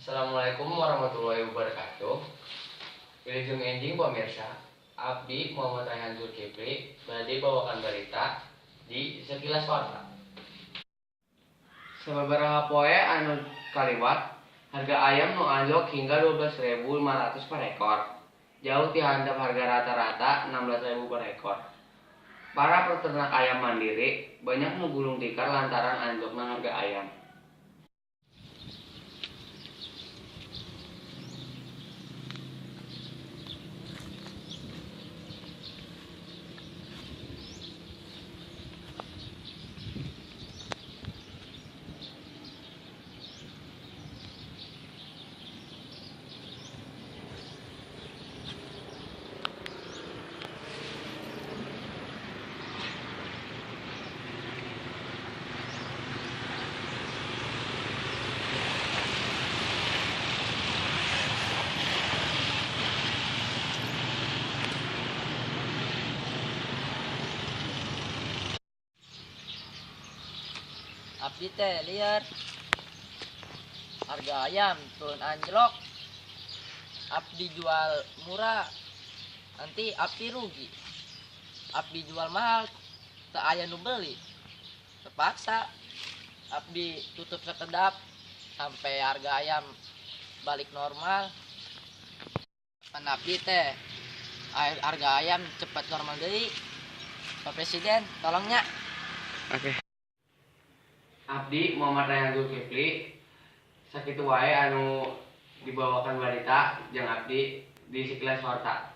Assalamualaikum warahmatullahi wabarakatuh. Wilujeng enjing pemirsa, abdi Muhammad Rayhan Zulkifli bade bawakan berita di Sekilas Warta. Sababaraha poe anu kaliwat, harga ayam nu anjlok hingga 12.500 per ekor. Jauh ti handap harga rata-rata 16.000 per ekor. Para peternak ayam mandiri banyak nu gulung tikar lantaran anjlokna harga ayam. Abdi teh liar harga ayam turun anjlok. Abdi jual murah nanti abdi rugi. Abdi jual mahal teu aya nu beli. Terpaksa abdi tutup sekedap sampai harga ayam balik normal. Pan abdi teh harga ayam cepat normal deui. Pak Presiden tolongnya. Oke. Abdi Muhammad Rayhan Zulkifli sakitu wae anu dibawakan berita jeung abdi di Sekilas Warta.